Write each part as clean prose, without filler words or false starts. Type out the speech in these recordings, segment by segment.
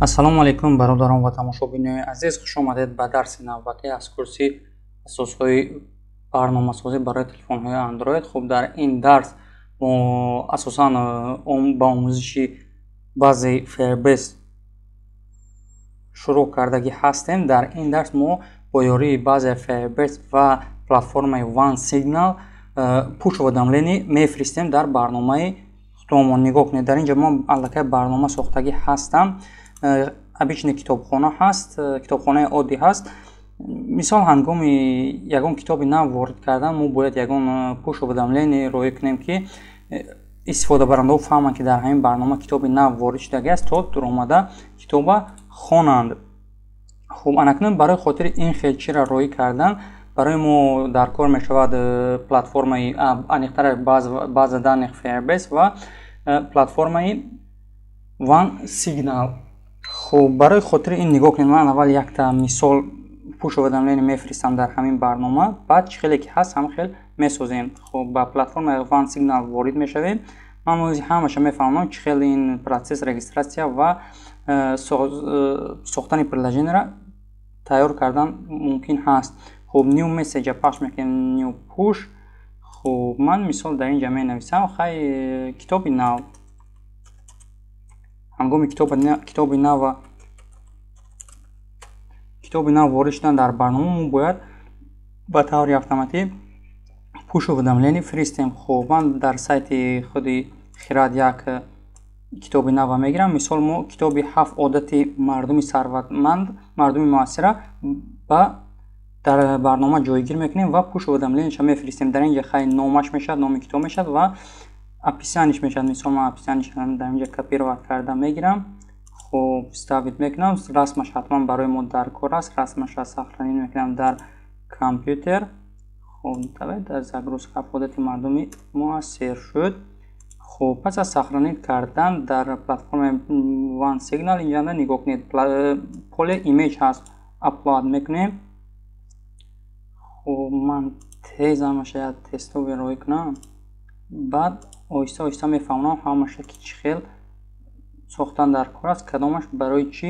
ассалому алайкум бародарон ва тамошобинони азиз, хуш омадед ба дарси навбатӣ аз курси асосҳои барномасозӣ барои телефонҳои Android. Хуб, дар ин дарс мо асосан ба омӯзиши баъзе Firebase шурӯъ кардагӣ ҳастем. Дар ин дарс мо бо ёрии баъзе Firebase ва платформаи OneSignal пуш уведомление мефиристем дар барномаи худамон. Нигоҳ кунед, дар инҷа мо аллакай барнома сохтагӣ ҳастам. Обичный китобхона ҳаст, китобхонаи оддӣ ҳаст. Мисол ҳангоми ягон китоби нав ворид кардан мо бояд ягон пуш уведомление роя кунем ки истифодабарандаҳо фаҳманд ки дар ҳамин барнома китоби нав ворид шудагӣ аст, то дуромада китоба хонанд. Хуб, анакнун барои хотири ин хелчиро роя кардан барои мо дар кор мешавад платформаи аниқтара база данных Firebase ва платформаи OneSignal. Хуб, барои хотири ин нигоҳ кунед, ман аввал якта мисол пуш уведомление мефиристам дар ҳамин барнома, баъд чӣ хеле ки ҳаст ҳамин хел месозем. Хуб, ба платформаи OneSignal ворид мешавем. Ман ҳамаша мефаҳмам чӣ хеле ин процесс регистратсия ва сохтани приложениеро тайёр кардан мумкин ҳаст. Хуб, new message пахш мекунем, new push. Хуб, ман мисол дар инҷа менависам хай китоби нав. ҳангоми китоби нав ворид шудан дар барнома мо бояд ба таври автоматӣ пуш уведомление фиристем. Хуб, ман дар сайти худи Хирад як китоби нава мегирам. Мисол мо китоби 7 одати мардуми сарватманд, мардуми муассира ба дар барнома ҷойгир мекунем ва пуш уведомлениеша мефиристем. дар инҷа хай номаш мешавад, номи китоб мешавад ва описанияш мешавад. Мисол ман описанияша дар инҷа копировать карда мегирам. хуб, ставит мекунам. расмаш ҳатман барои мо дар кор аст. расмаша сохранӣ мекунам дар компютер. хуб, давед загрузка одати мардуми муассир шуд. хуб, пас аз сохранӣ кардан дар платформаи OneSignal инҷа нигоҳ кунед, поле image ҳаст, аплод мекунем. хуб, ман тезам шаяд тестове роя кунам. баъд оҳиста оҳиста мефаҳмонам ҳамаша ки чӣ хел сохтан дар кор аст, кадомаш барои чӣ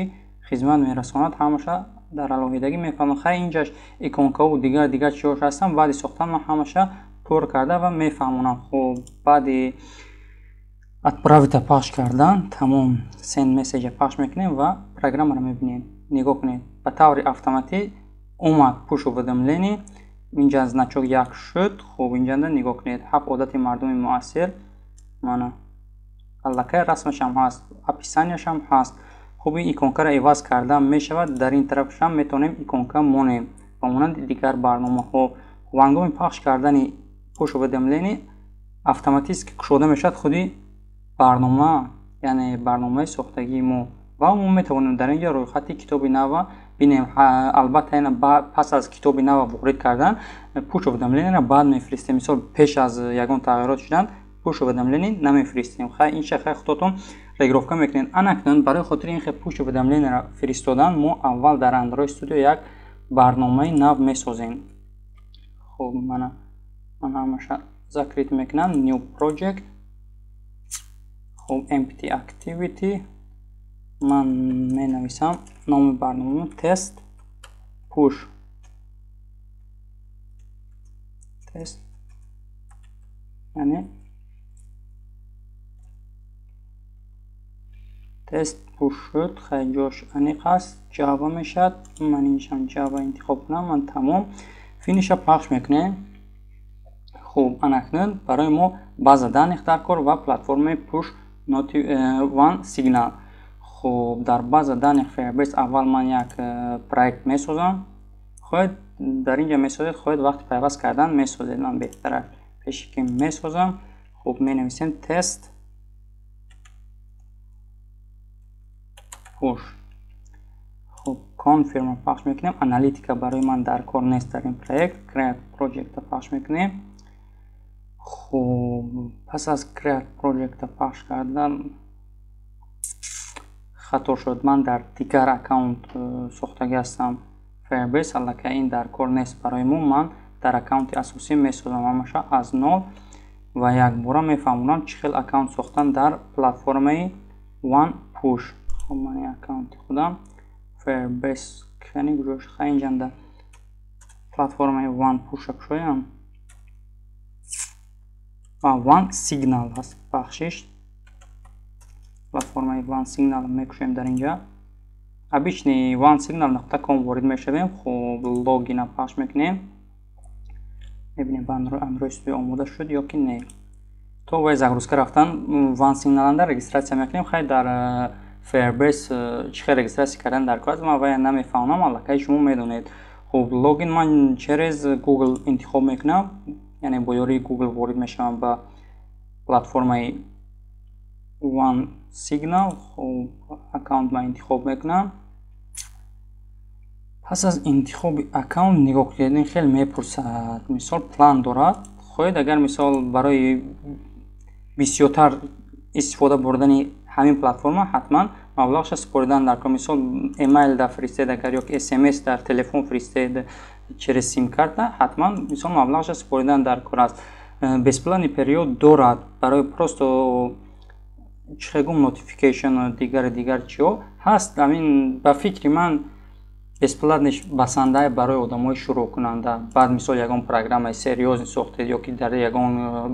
хизмат мерасонад, ҳамаша дар алоҳидагӣ мефаҳмам. хай инҷаш иконкаву дигар чиҳош ҳастан, баъди сохтан ман ҳамаша пур карда ва мефаҳмонам. хуб, баъди отправита пахш кардан тамом send message пахш мекунем ва программаро мебинем. нигоҳ кунед, ба таври автоматӣ омад пуш уведомление. инҷа значок як шуд. хуб, инҷа нигоҳ кунед, 7 одати мардуми муассир мана аллакай расмашам ҳаст, описанияшам ҳаст. хуб, ин иконкаро иваз кардан мешавад. дар ин тарафшам метавонем иконка монем ба монанди дигар барномаҳо. хуб, ҳангоми пахш кардани пуш уведомление автоматически кушода мешавад худи барнома, яъне барномаи сохтагии мо, ва мо метавонем дар инҷа рӯйхати китоби нава бинем. албатта ина пас аз китоби нава ворид кардан пуш уведомлениеро баъд мефиристем. мисол пеш аз ягон тағйирот шудан пуш уведомление намефиристем. хай ин хай худотон регировка мекунед. анакнун барои хотири ин хел пуш уведомлениеро фиристодан мо аввал дар Android Studio як барномаи нав месозем. хуб, ман ҳамаша закрит мекунам. new project. хуб, empty activity. ман менависам номи барномаи тест push. тест яъне тест пуш шуд. хай ҷош аниқ аст, Java мешад. ман инҷам Java интихоб кунам. ман тамом финиша пахш мекунем. хуб, анакнун барои мо база данных дар кор ва платформаи push OneSignal. хуб, дар база данных Firebase аввал ман як проект месозам. хоҳед дар инҷа месозед, хоҳед вақти пайваст кардан месозед. ман беҳтара пеши ки месозам. хуб, менависем тест push. хуб, confirm пахш мекунем. аналитика барои ман дар кор нест дар ин проект. create project пахш мекунем. хуб, пас аз create project пахш кардан хато шуд. ман дар дигар аккаунт сохтагӣ ҳастам Firebase, аллакай ин дар кор нест барои мо. ман дар аккаунти асосӣ месозам ҳамаша аз нол ва якбора мефаҳмонам чӣ хел аккаунт сохтан дар платформаи OnePush. خب من аккаунти худам Firebase кани гузошт хай инҷанда платформаи One пуша кушоям ва One Signal ҳаст бахшиш платформаи One Signal мекушем дар инҷа обичный One Signal.com ворид мешавем хуб логина пахш мекунем мебинем ба Android Studio омода шуд ё ки не то вай загрузка рафтан One Signal регистрация мекунем хай дар Firebase чӣ хел регистрация кардан дар кор ман вай намефаҳмам аллакай шумо медонед хуб логин ман через Google интихоб мекунам яъне бо ёрии Google ворид мешавам ба платформаи One Signal хуб аккаунт ман интихоб мекунам пас аз интихоби аккаунт нигоҳ кунед хеле мепурсад мисол план дорад хоҳед агар мисол барои бисёртар истифода бурдани ҳамин платформа ҳатман маблағша споридан дар кор мисол эмайл да фиристед агар ё ки смс дар телефон фиристед через сим-карта ҳатман мисол маблағша споридан дар кор аст бесплатный период дорад барои просто чихегум notification дигар чиё ҳаст ҳамин ба фикри ман бесплатниш басандаи барои одамои шурӯъкунанда баъд мисол ягон программаи серьёзни сохтед ё ки дар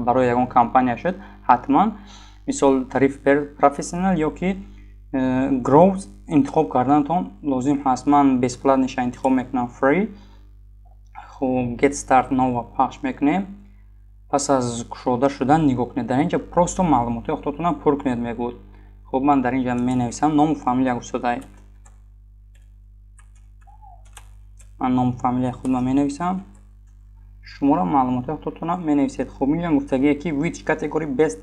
барои ягон компания шуд ҳатман мисол тариф профессионал ё ки growth интихоб карданатон лозим ҳаст ман бесплатниша интихоб мекунам free хуб get start now пахш мекунем пас аз кушода шудан нигоҳ кунед дар инҷа просто маълумоти охтотона пур кунед мегӯяд хуб ман дар инҷа менависам ному фамилия гуфтодай ман ному фамилияи худам менависам шуморо маълумоти охтотона менависед хуб инҷа гуфтагие ки which category best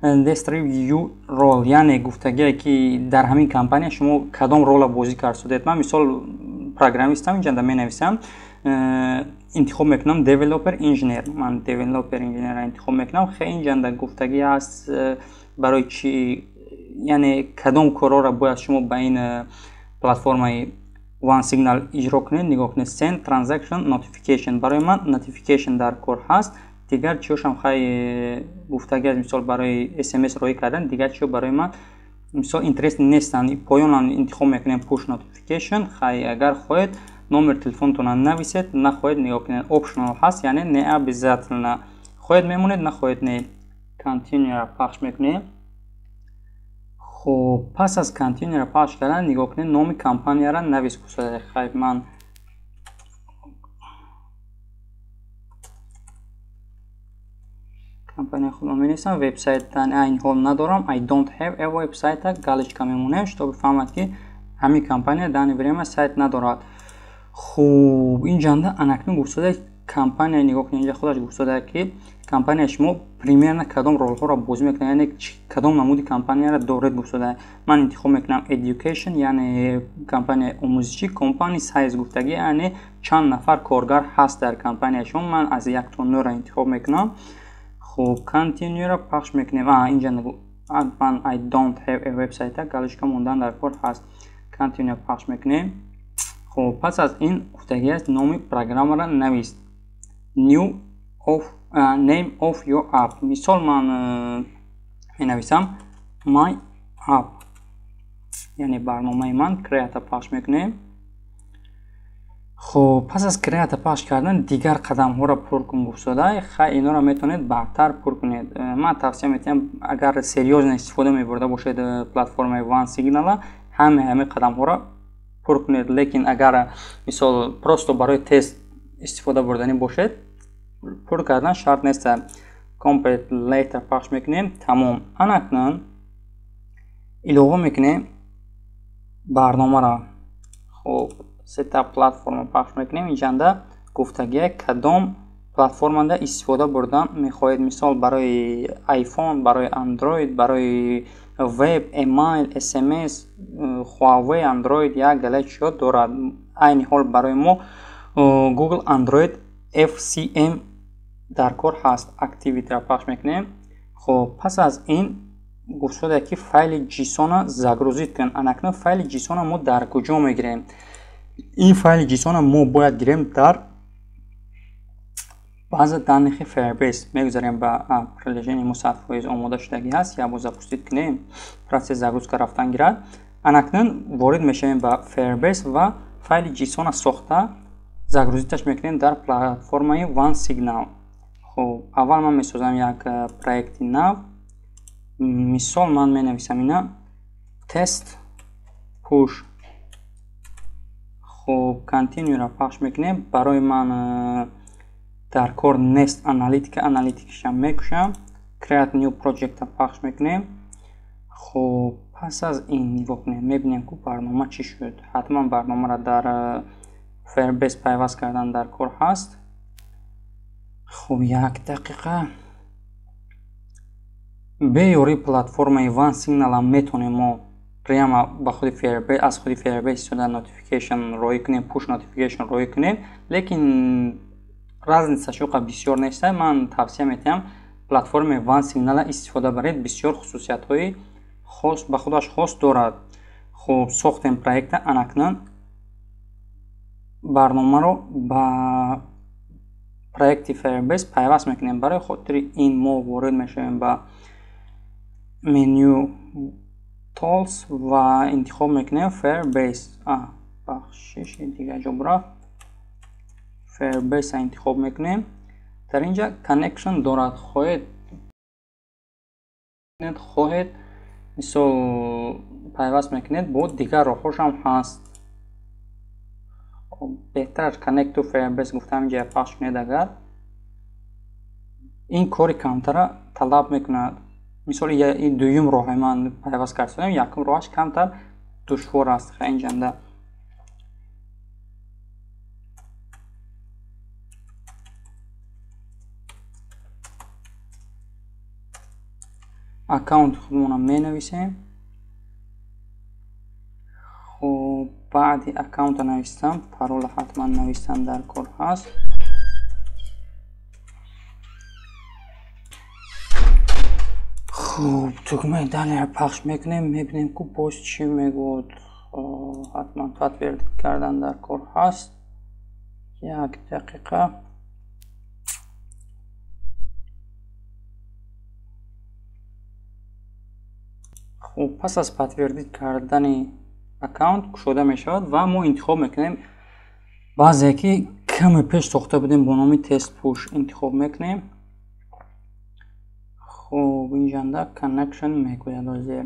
describe you role яъне гуфтагие ки дар ҳамин компания шумо кадом рола бозӣ кардед ман мисол программистам инҷанда менависам интихоб мекунам developer engineer ман developer engineer интихоб мекунам хеле инҷанда гуфтагӣ аст барои чӣ яъне кадом корора бояд шумо ба ин платформаи One Signal иҷро кунед нигоҳ кунед send transaction notification барои ман notification дар кор ҳаст дигар чиёшам хай гуфтагӣ аст мисол барои SMS роҳӣ кардан дигар чиё барои ман мисол интерес нестанд поёнан интихоб мекунем push notification хай агар хоҳед номер телефонтон нависед нахоҳед нигоҳ кунед optional ҳаст яъне не обязательно хоҳед мемонед нахоҳед не continue пахш мекунем хуб пас аз continue пахш кардан нигоҳ кунед номи компанияро навис гуфтаде хай ман компания худам менависам вебсайт дар айни ҳол надорам I don't have a website галочка мемонем шуто бифаҳмад ки ҳамин компания дар ин время сайт надорад хуб инҷанда анакнун гуфтода компания нигоҳ кунед инҷа худаш гуфтода ки компания шумо примерно кадом ролҳоро бозӣ мекунад яъне кадом намуди компанияро доред гуфтода ман интихоб мекунам education яъне компания омӯзишӣ company size гуфтагӣ яъне чанд нафар коргар ҳаст дар компания шумо ман аз 1 то 9 интихоб мекунам хуб continue пахш мекунем инҷа ман I don't have a website галочка мондан дар кор ҳаст continue пахш мекунем хуб пас аз ин гуфтагӣ аст номи программаро навис new of name of your app мисол ман менависам my app яъне барномаи ман create пахш мекунем хуб пас аз create пахш кардан дигар қадамҳоро пур кун гуфтода хай инҳоро метавонед баъдтар пур кунед ман тавсия метиҳам агар серьёзно истифода мебурда бошед платформаи One Signal ҳамин қадамҳоро пур кунед лекин агар мисол просто барои тест истифода бурдани бошед пур кардан шарт нест complete later пахш мекунем тамом анакнун илова мекунем барномаро хуб setup платформа пахш мекунем инҷанда гуфтагие кадом платформада истифода бурдан мехоҳед мисол барои iPhone барои Android барои web email SMS Huawei Android як галачиё дорад айни ҳол барои мо Google Android FCM дар кор ҳаст activity пахш мекунем хуб пас аз ин гуфтода ки файли JSON загрузид кун анакнун файли JSON мо дар куҷо мегирем ин файли JSON мо бояд гирем дар база данных Firebase мегузарем ба приложение мусаффоиз омода шудагӣ ҳаст. Як бор запустид кунем, процесс загрузка рафтан гирад. Анакнун ворид мешавем ба Firebase ва файли JSON сохта загрузиташ мекунем дар платформаи OneSignal. хуб, аввал ман месозам як проекти нав. Мисол ман менависам ина тест push. хуб, континура пахш мекунем. Барои ман дар кор нест аналитикашам мекушам. Create new project пахш мекунем. хуб, пас аз ин нигоҳ кунем, мебинем ки барнома чӣ шуд. ҳатман барномаро дар Firebase пайваст кардан дар кор ҳаст. хуб, як дақиқа. бе ёрии платформаи OneSignal ам метонем мо прямо ба худи Firebase, аз худи Firebase истода notification роӣ кунем, push notification роӣ кунем, лекин разницаш оқа бисёр неста. Ман тавсия метиҳам платформаи OneSignal истифода баред, бисёр хусусиятҳои хос ба худаш хос дорад. хуб, сохтем проекта. Анакнун барномаро ба проекти Firebase пайваст мекунем. барои хотири ин мо ворид мешавем ба меню Tools ва интихоб мекунем Firebase. бахшиши дигар ҷо бурафт. Firebase интихоб мекунем. дар инҷа connection дорад. хоҳед мисол пайваст мекунед, бо дигар роҳҳошам ҳаст. беҳтар connect to Firebase гуфтам инҷа пахш кунед. агар ин кори камтара талаб мекунад. мисоли ин дуюм роҳи ман пайваст кардам, якум роҳаш камтар душвор аст. инҷанда аккаунт худмонам менависем. хуб, баъди аккаунта навистам, парола ҳатман навистам дар кор ҳаст. хуб, тугмаи далер пахш мекунем, мебинем ки боз чӣ мегӯд. ҳатман подтвердид кардан дар кор ҳаст. як дақиқа. хуб, пас аз подтвердид кардани аккаунт кушода мешавад ва мо интихоб мекунем баъзе ки каме пеш сохта будем бо номи тест push интихоб мекунем. хуб, инҷанда connection мегӯяд озер.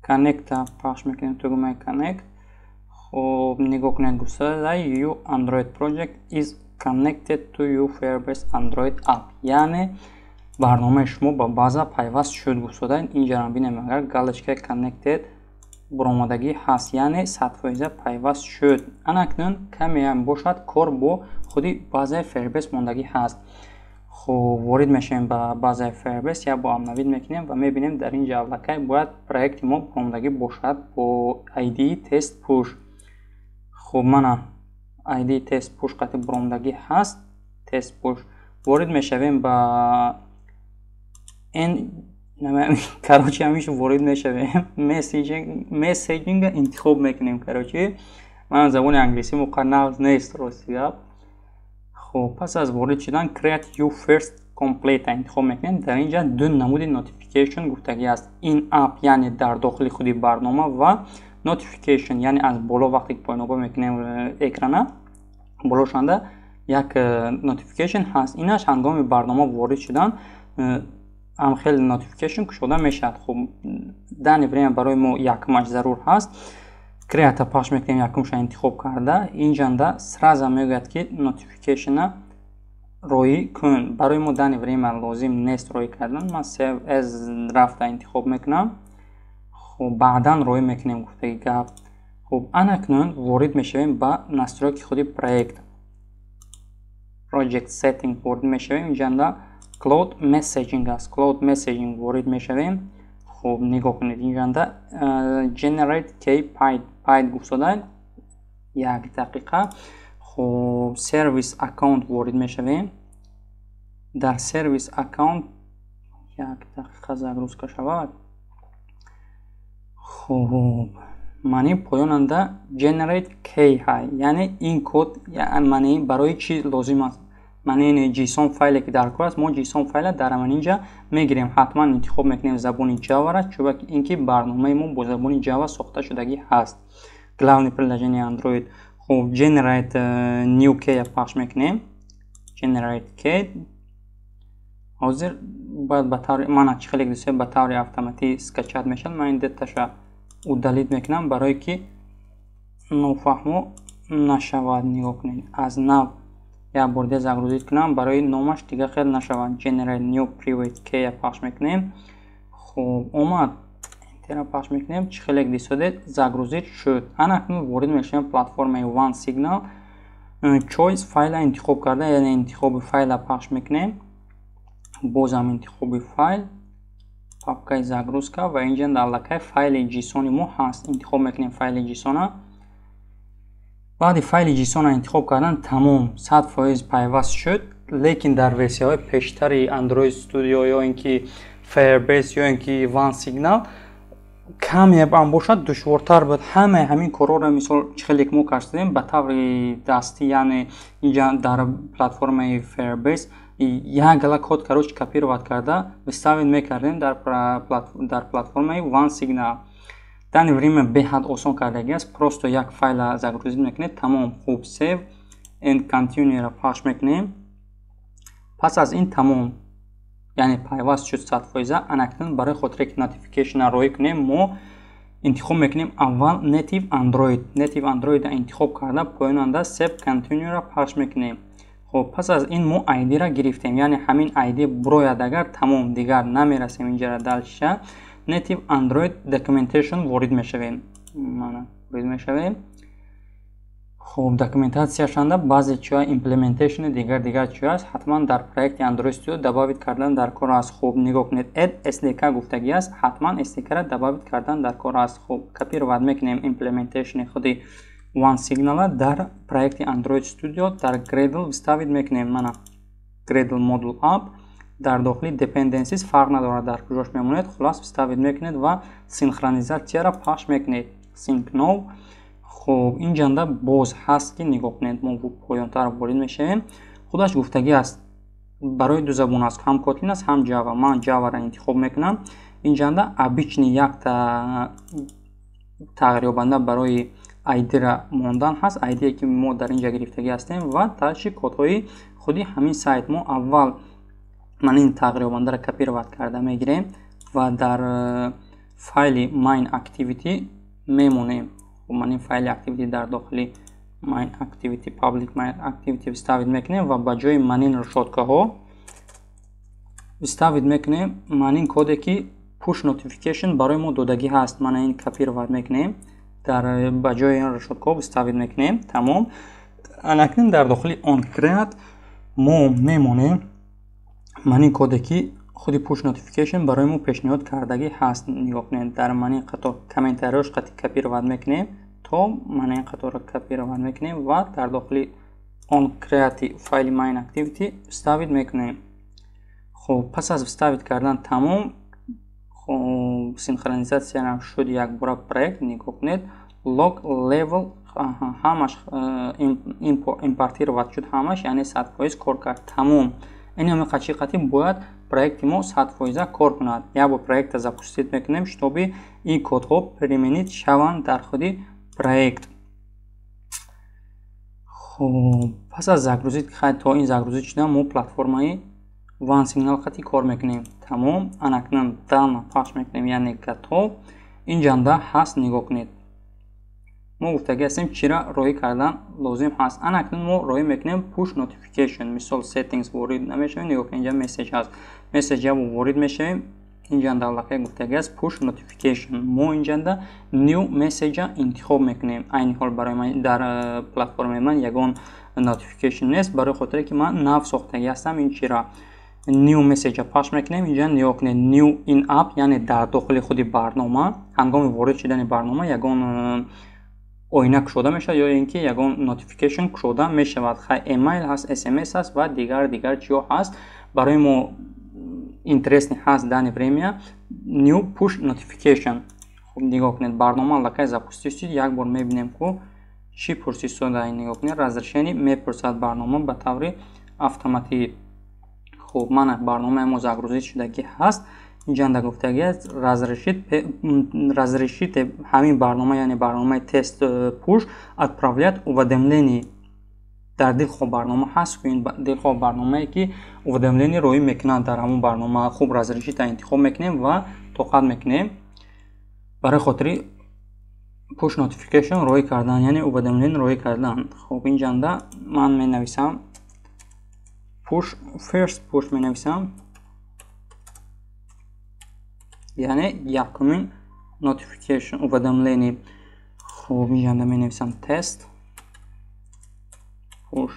connect пахш мекунем, тугмаи connect. хуб, нигоҳ кунед гуфта your Android project is connected to your Firebase Android app. яъне барномаи шумо ба база пайваст шуд гуфтода. инҷаро бинем агар галочкаи connected буромадагӣ ҳаст, яъне 100% пайваст шуд. анакнун камеам бошад кор бо худи базаи Firebase мондагӣ ҳаст. хуб, ворид мешавем ба базаи Firebase, як бо навид мекунем ва мебинем дар инҷа аввалакай бояд проекти мо буромадагӣ бошад бо ID test push. хуб, мана ID test push қати буромадагӣ ҳаст. test push ворид мешавем ба карочи ҳамиш ворид мешавем. мессеҷинг интихоб мекунем. карочи ман забони англисӣ муқаннас нест рости гап. хуб, пас аз ворид шудан create your first complete интихоб мекунем. дар инҷа ду намуди notification гуфтагӣ аст. in app яъне дар дохили худи барнома ва notification яъне аз боло вақте ки пойноба мекунем экрана болошанда як notification ҳаст. инаш ҳангоми барнома ворид шудан ам хеле notification кушода мешавад. хуб, дани время барои мо якумаш зарур ҳаст. create пахш мекунем, якумша интихоб карда. инҷанда сразу мегӯяд ки notification-а роӣ кун. барои мо дани время лозим нест роӣ кардан. ман save as рафта интихоб мекунам. хуб, баъдан роӣ мекунем гуфтаги гап. хуб, анакнун ворид мешавем ба настройки худи проект. project setting ворид мешавем. инҷанда cloud messaging аст. cloud messaging ворид мешавем. хуб, нигоҳ кунед инҷанда generate key pipe гуфтода. як дақиқа. хуб, service account ворид мешавем. дар service account як дақиқа загрузка шавад. хуб, маъни поёнанда generate key ҳай, яъне ин код маъни барои чӣ лозим аст. маъни json файле ки дар кор аст, мо json файла дар аманинҷа мегирем. ҳатман интихоб мекунем забони Java-ра, чунки инки барномаи мо бо забони Java сохта шудагӣ ҳаст. Главное приложение Android. Хуб, generate new key пахш мекунем. Generate key. ҳозир бояд ба таври ман чӣ хеле дӯст ба таври автоматӣ скачат мешавад. ман ин даташа удалит мекунам барое ки нофаҳмо нашавад. нигоҳ кунед. аз нав як бор дига загрузид кунам барои номаш дига хел нашавад. Generate new private key пахш мекунем. хуб, омад. Entera пахш мекунем. чӣ хеле дӯстед загрузид шуд. анакнун ворид мешавем платформаи OneSignal. choice файла интихоб карда, яъне интихоби файла пахш мекунем. бозам интихоби файл, папкаи загрузка ва инҷа аллакай файли json мо ҳаст. интихоб мекунем файли json-а. баъди файли json-а интихоб кардан тамом 100% пайваст шуд. лекин дар версияҳои пештари Android Studio ё ин ки Firebase ё ин ки OneSignal каме ам бошад душвортар буд. ҳамаи ҳамин корҳоро мисол чӣ хеле мо кардем ба таври дастӣ, яъне инҷа дар платформаи Firebase як гала код короче копировать карда выставить мекардем дар платформаи OneSignal. дани время беҳад осон кардагӣ аст. просто як файла загрузид мекунед, тамом. хуб, save and continue-ро пахш мекунем. пас аз ин тамом, яъне пайваст шуд 100%. анакнун барои хотире ки notification-ро роӣ кунем, мо интихоб мекунем аввал native Android интихоб карда поёнанда save continue-ро пахш мекунем. хуб, пас аз ин мо ID-ро гирифтем, яъне ҳамин ID бурояд агар тамом дигар намерасем инҷара далша native Android documentation ворид мешавем. хуб, документатсияшанда баъзе чиҳоя implementation дигар чиҳояст, ҳатман дар проекти Android Studio добавид кардан дар кор аст. хуб, нигоҳ кунед, add SDK гуфтагӣ аст, ҳатман SDK-ро добавид кардан дар кор аст. хуб, копировать мекунем implementation худи OneSignal дар проекти Android Studio дар Gradle виставид мекунем. мана Gradle Module App дар дохили dependencies фарқ надорад дар куҷош мемонед. хулас виставид мекунед ва синхронизатсияро пахш мекунед. Sync now. хуб, инҷанда боз ҳаст ки нигоҳ кунед, мо поёнтар ворид мешавем. худаш гуфтагӣ аст барои ду забон аст, ҳам Kotlin аст, ҳам Java. ман Java-ро интихоб мекунам. инҷанда обични якта тағйирёбанда барои ID-ра мондан ҳаст. ID ки мо дар инҷа гирифтагӣ ҳастем ва таъши кодҳои худи ҳамин сайт. мо аввал ман ин тағйирёбандаро копировать карда мегирем ва дар файли main activity мемонем. ман ин файли activity дар дохили main activity, public main activity виставид мекунем ва ба ҷои манин решоткаҳо виставид мекунем манин коде ки push notification барои мо додагӣ ҳаст. ман ин копировать мекунем, дар ба ҷои ин решоткаҳо виставид мекунем. тамом. анакнун дар дохили onCreate мо мемонем манин коде ки худи push notification барои мо пешниҳод кардагӣ ҳаст. нигоҳ кунед, дар манин қатор комментарияш қати копировать мекунем, то манин қаторро копировать мекунем ва дар дохили onCreate файли main activity виставид мекунем. хуб, пас аз виставид кардан тамом, синхронизатсия шуд як бора проект. нигоҳ кунед, log level ҳамаш импортировать шуд, ҳамаш яъне 100% кор кард. тамом. ин ҳамин қачиқати бояд проекти мо 100% кор кунад. як бор проектро запустид мекунем, шитоби ин кодҳо применид шаванд дар худи проект. хуб, пас аз загрузид то ин загрузид шуда мо платформаи OneSignal қати кор мекунем. тамом. анакнун done пахш мекунем, яъне гатов. инҷанда ҳаст. нигоҳ кунед, мо гуфтагӣ ҳастем чира роӣ кардан лозим ҳаст. анакнун мо роӣ мекунем push notification. мисол settings ворид намешавем, нигоҳ кунед, инҷа message ҳаст. message ворид мешавем. инҷанда аллакай гуфтагӣ аст push notification. мо инҷанда new message интихоб мекунем. айни ҳол барои ман дар платформаи ман ягон notification нест, барои хотире ки ман нав сохтагӣ ҳастам. ин чира new message пахш мекунем. инҷа нигоҳ кунед, new in app, яъне дар дохили худи барнома ҳангоми ворид шудани барнома ягон оина кушода мешавад ё ин ки ягон notification кушода мешавад. хай email ҳаст, SMS ҳаст ва дигар чиҳо ҳаст. барои мо интересни ҳаст дани время new push notification. خب نگاه کنید برنامه аллакай запустиш як бор мебинем ки чӣ пурсиш шуда нигоҳ кунед разрешение мепурсад барнома ба таври автоматӣ. хуб мана барномаи мо загрузид шудаги ҳаст. инҷанда гуфтаги аст разрешите ҳамин барнома яъне барномаи тест пуш отправлять уведомление дар дилхоҳ барнома ҳаст ки ин дилхоҳ барномае ки уведомление роӣ мекунад дар ҳамон барнома. хуб разрешита интихоб мекунем ва тоқат мекунем барои хотири push notification роӣ кардан яъне уведомление роӣ кардан. хуб инҷанда ман менависам first push менависам яъне якумин notification уведомление. хуб инҷанда менависам тест push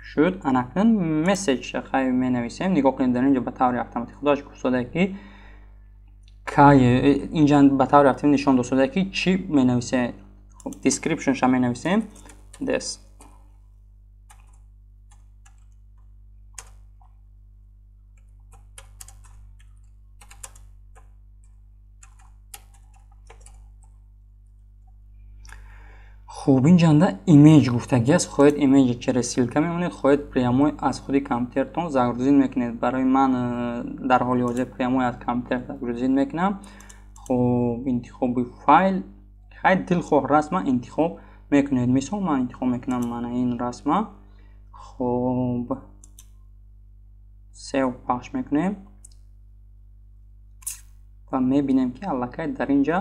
шуд. анакнун message хай менависем. нигоҳ кунед дар инҷа ба таври автоматӣ худош гуфтода ки инҷа ба таври автоматӣ нишон дошуда ки чӣ менависем. description ша менависем this. хуб инҷанда имеҷ гуфтаги аст. хоҳед имеҷи через силка мемонед, хоҳед прямой аз худи компютератон загрузид мекунед. барои ман дар ҳоли ҳозир прямой аз компютер загрузид мекунам. хуб интихоби файл хай дилхоҳ расма интихоб мекунед. мисол ман интихоб мекунам мана ин расма. хуб сев пахш мекунем ва мебинем ки аллакай дар инҷа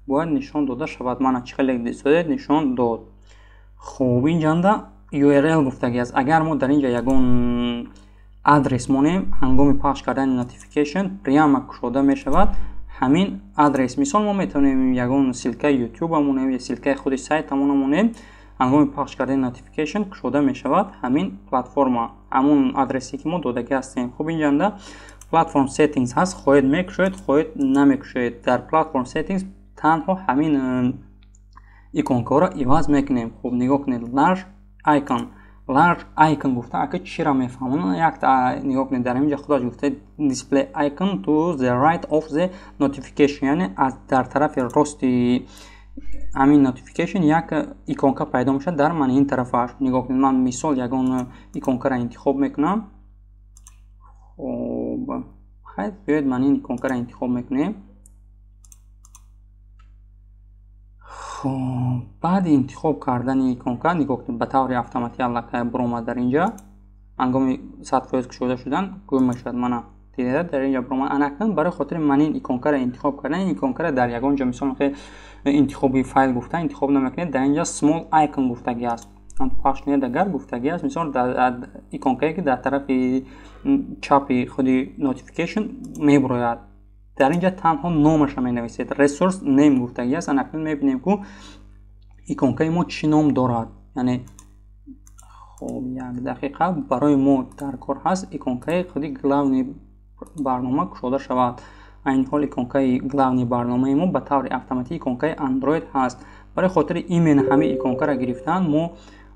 бояд нишон дода шавад. мана чӣ хеле дистодед нишон дод. хуб инҷанда url гуфтаги аст. агар мо дар инҷа ягон адрес монем ҳангоми пахш кардани notification прямо кушода мешавад ҳамин адрес. мисол мо метавонем ягон силкаи YouTube монем ё силкаи худи сайтамон монем ҳангоми пахш кардани notification кушода мешавад ҳамин платформа ҳамон адресе ки мо додаги ҳастем. хуб инҷанда platform settings ҳаст. хоҳед мекушоед хоҳед намекушоед. дар platform settings танҳо ҳамин иконкаро иваз мекунем. хуб нигоҳ кунед large icon гуфта ака чиро мефаҳмонам. як нигоҳ кунед дар инҷа худаш гуфта display icon to the right of the notification яъне аз дар тарафи рости ҳамин notification як иконка пайдо мешавад дар ман ин тарафаш. нигоҳ кунед ман мисол ягон иконкаро интихоб мекунам. хуб хайр биёед ман ин иконкаро интихоб мекунем. баъди интихоб кардани иконка нигоҳ кунед ба таври автоматӣ аллакай буромад дар инҷа ҳангоми 100% кушода шудан гум мешавад. мана дида дар инҷа буромад. анакнун барои хотири ман ин иконкаро интихоб кардан ин иконкаро дар ягон ҷо мисол интихоби файл гуфта интихоб намекунед дар инҷа small icon гуфтаги аст. пахш кунед агар гуфтаги аст мисол иконкае ки дар тарафи чапи худи notification мебурояд дар инҷа танҳо номаша менависед. resource name гуфтаги аст. анакнун мебинем ки иконкаи мо чӣ ном дорад. яъне хуб як дақиқа барои мо дар кор ҳаст иконкаи худи главни барнома кушода шавад. айни ҳол иконкаи главни барномаи мо ба таври автоматӣ иконкаи android ҳаст. барои хотири именно ҳамин иконкаро гирифтан мо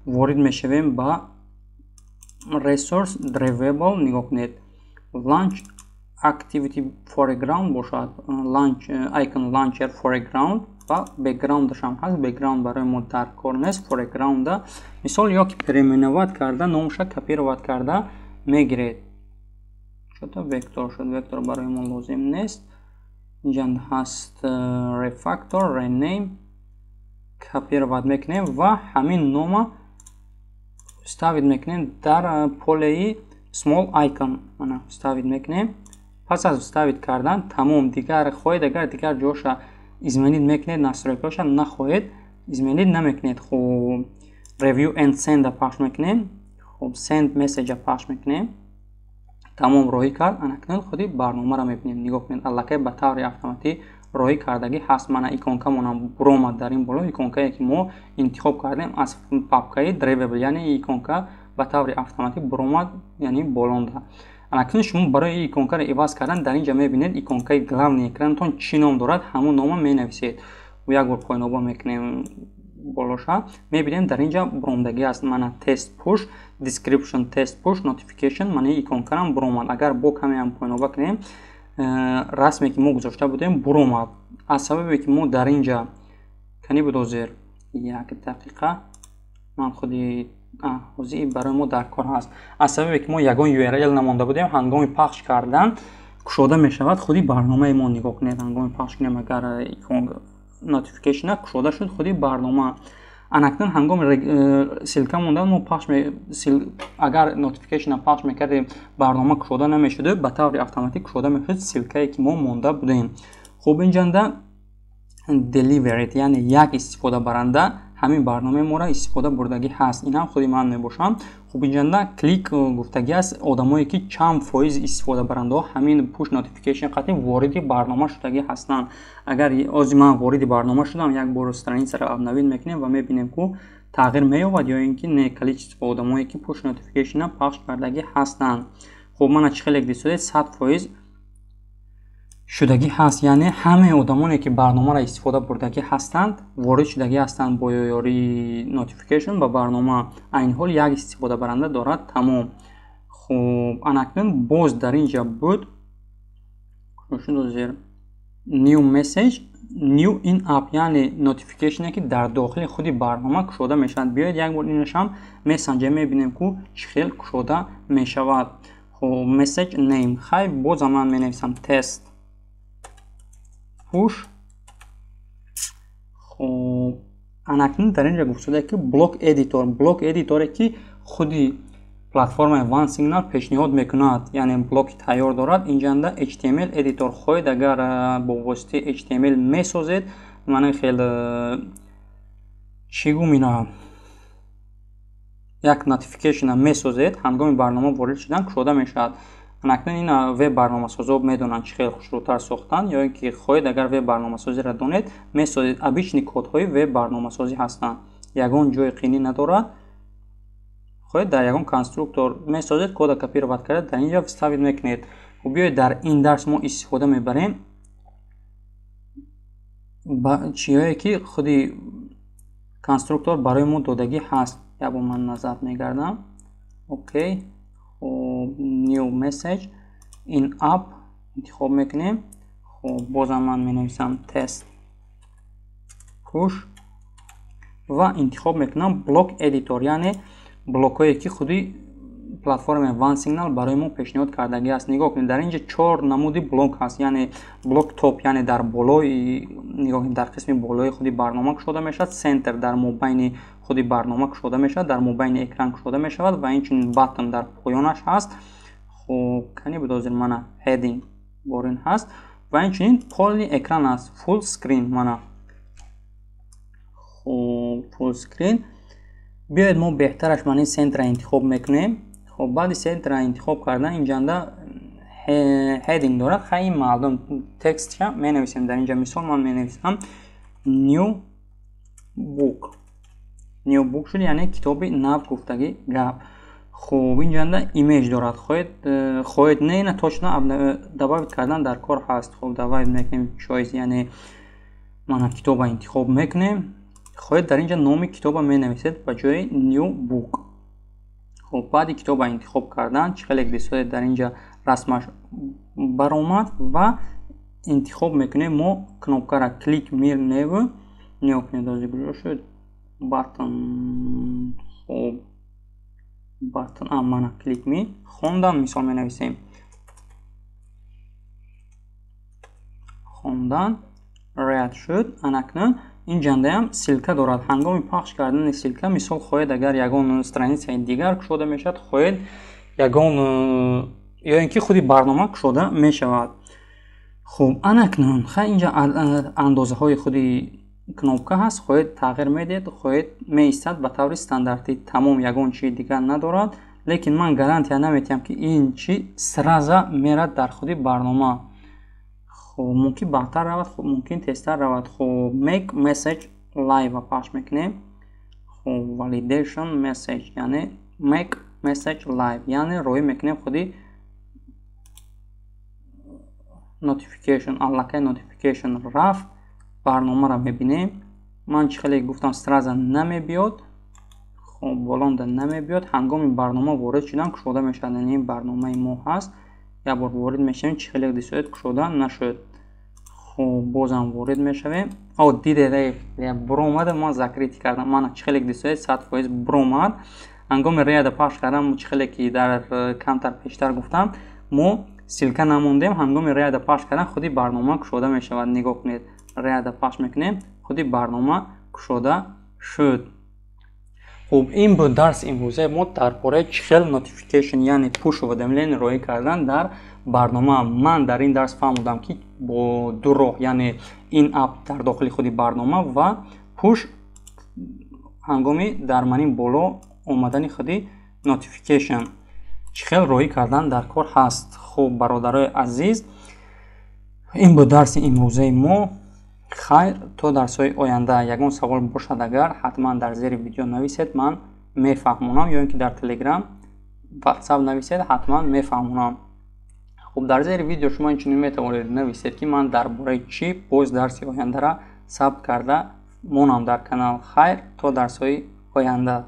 ворид мешавем ба resource drivable. нигоҳ кунед launch activity foreground бошад. icon launcher foreground ва background шам ҳаст. background барои мо дар кор нест. foreground мисол ё ки переименоват карда номаша копироват карда мегиред. шуда vector шуд. vector барои мо лозим нест. инҷанда ҳаст refactor rename копироват мекунем ва ҳамин нома ставид мекунем дар полеи small icon. мана ставид мекунем. пас аз ставид кардан тамом. дигар хоҳед агар дигар ҷоша изменид мекунед настройкаша нахоҳед изменид намекунед. хуб review and send пахш мекунем. хуб send message пахш мекунем. тамом роҳӣ кард. анакнун худи барномаро мебинем. нигоҳ кунед аллакай ба таври автоматӣ роҳӣ кардагӣ ҳаст. мана иконкамонам буромад дар ин боло. иконкае ки мо интихоб кардем аз папкаи drivable яъне иконка ба таври автоматӣ буромад яъне болонда. анакнун шумо барои иконкаро иваз кардан дар инҷа мебинед иконкаи главни экранатон чӣ ном дорад ҳамон нома менависед. як бор пойноба мекунем болоша мебинем дар инҷа буромдагӣ аст. мана test push description test push notification мана иконкарам буромад. агар бо камеам пойноба кунем расме ки мо гузошта будем буромад. аз сабабе ки мо дар инҷа кани будозер 1 дақиқа ман худи ҳозир барои мо дар кор ҳаст. Аз сабабе ки мо ягон URL намонда будем, ҳангоми пахш кардан кушода мешавад. худи барномаи мо нигоҳ кунед. ҳангоми пахш кунем агар notification кушода шуд, худи барнома анакнун ҳангоми силка мондан мо агар notification пахш мекардем, барнома кушода намешуд, ба таври автоматик кушода мешуд силкае ки мо монда будем. хуб инҷанда delivered яъне як истифодабаранда ҳамин барномаи моро истифода бурдагӣ ҳаст. Инам худи ман мебошам. хуб инҷанда клик гуфтагӣ аст одамое ки чанд фоиз истифодабарандаҳо ҳамин push notification қатъи вориди барнома шудагӣ ҳастанд. агар ози ман вориди барнома шудам, як бор страницаро обновид мекунем ва мебинем ки тағйир меёбад ё ин ки не количество одамое ки push notification пахш кардагӣ ҳастанд. хуб мана чӣ хеле дистуда 100% шудагӣ ҳаст, яъне ҳамаи одамоне ки барномаро истифода бурдагӣ ҳастанд ворид шудагӣ ҳастанд бо ёрии notification ба барнома. айни ҳол як истифодабаранда дорад. тамом. хуб анакнун боз дар инҷа буд new message new in app, яъне notification ки дар дохили худи барнома кушода мешавад. биёед як бор инашам мессенҷер мебинем ки чӣ хел кушода мешавад. хуб message name хай бозам ман менависам тест push. хуб анакнун дар инҷа гуфтаде ки блок эдиторе ки худи платформаи OneSignal пешниҳод мекунад, яъне блоки тайёр дорад. инҷанда HTML эдитор хоҳед агар бо воситаи HTML месозед, ман хел чӣ гум ина як notification месозед, ҳангоми барнома ворид шудан кушода мешавад. анакнун ин веб барномасозо медонанд чӣ хел хушрӯтар сохтан, ё ин ки хоҳед агар веб барномасозиро донед месозед. обични кодҳои веб барномасозӣ ҳастанд, ягон ҷои қини надорад. хоҳед дар ягон конструктор месозед, кода копировать карда дар инҷа вставид мекунед. биёед дар ин дарс мо истифода мебарем чиёе ки худи конструктор барои мо додагӣ ҳаст. як бор ман назар мегардам. окей. new message in app интихоб мекунем. хуб бозам ман менависам test push ва интихоб мекунам блок эдитор, яъне блокое ки худи платформаи OneSignal барои мо пешниҳод кардагӣ аст. нигоҳ кунед, дар инҷа 4 намуди блок ҳаст, яъне блок топ, яъне дар болои нигоҳ дар қисми болои худи барнома кушода мешавад, center дар мобайни худи барнома кушода мешавад, дар мобайни экран кушода мешавад ва инчунин button дар поёнаш ҳаст. хуб кани бидозир мана heading борин ҳаст ва инчунин полни экран аст, full screen мана. хуб full screen. биёед мо беҳтараш ман ин center интихоб мекунем. хуб баъди center интихоб кардан инҷанда heading дорад. хай маълум текстша менависем. дар инҷа мисол ман менависам new book шуд, яъне китоби нав гуфтагӣ гап. хуб инҷанда имеҷ дорад. хоҳед не ина точно добавид кардан дар кор ҳаст. хуб добавид мекунем choice, яъне мана китоба интихоб мекунем. хоҳед дар инҷа номи китоба менависед ба ҷои new book. хуб баъди китоба интихоб кардан чӣ хеле дистодед дар инҷа расмаш баромад ва интихоб мекунем мо кнопкара click mir nevu нигоҳ кунед озӣ куҷо шуд button. хуб button мана click me хондан мисол менависем. хондан read шуд. анакнун инҷандаам силка дорад. ҳангоми пахш кардани силка мисол хоҳед агар ягон страницаи дигар кушода мешавад, хоҳед ягон ё ин ки худи барнома кушода мешавад. хуб анакнун хай инҷа андозаҳои худи кнопка ҳаст. хоҳед тағйир медиҳед, хоҳед меистад ба таври стандартӣ. тамом, ягон чизи дигар надорад. лекин ман гарантия наметиҳам ки ин чи сраза мерад дар худи барнома. хуб мумкин баҳтар равад, хуб мумкин тезтар равад. хуб make message live ва пахш мекунем. хуб validation message, яъне make message live, яъне роҳӣ мекунем худи notification, аллакай notification рафт, барномаро мебинем. ман чӣ хеле гуфтам сраза намебиёд. хуб болонда намебиёд. ҳангоми барнома ворид шудан кушода мешавад. яъне ин барномаи мо ҳаст. як бор ворид мешавем, чӣ хеле дистодед кушода нашуд. хуб бозам ворид мешавем. дидед буромад ма закрити кардам мана чихелек дисоед 100% буромад ҳангоми реяда пахш кардам чихелеки дар камтар пештар гуфтам мо силка намондем ҳангоми реяда пахш кардан худи барнома кушода мешавад. нигоҳ кунед реяда пахш мекунем худи барнома кушода шуд. хуб ин буд дарси имрӯзаи мо дар бораи чихел notification яъне пуш уведомление роӣ кардан дар барнома. ман дар ин дарс фаҳмудам ки бо ду роҳ яъне ин ап дар дохили худи барнома ва пуш ҳангоми дар манин боло омадани худи notification чихел роӣ кардан дар кор ҳаст. хуб бародарои азиз ин буд дарси имрӯзаи мо. хайр то дарсҳои оянда ягон савол бошад агар ҳатман дар зери видео нависед ман мефаҳмонам ё ин ки дар телеграм ватсап нависед ҳатман мефаҳмонам. хуб дар зери видео шумо инчунин метавонед нависед ки ман дар бораи чӣ боз дарси ояндара сабт карда монам дар канал. хайр то дарсҳои оянда.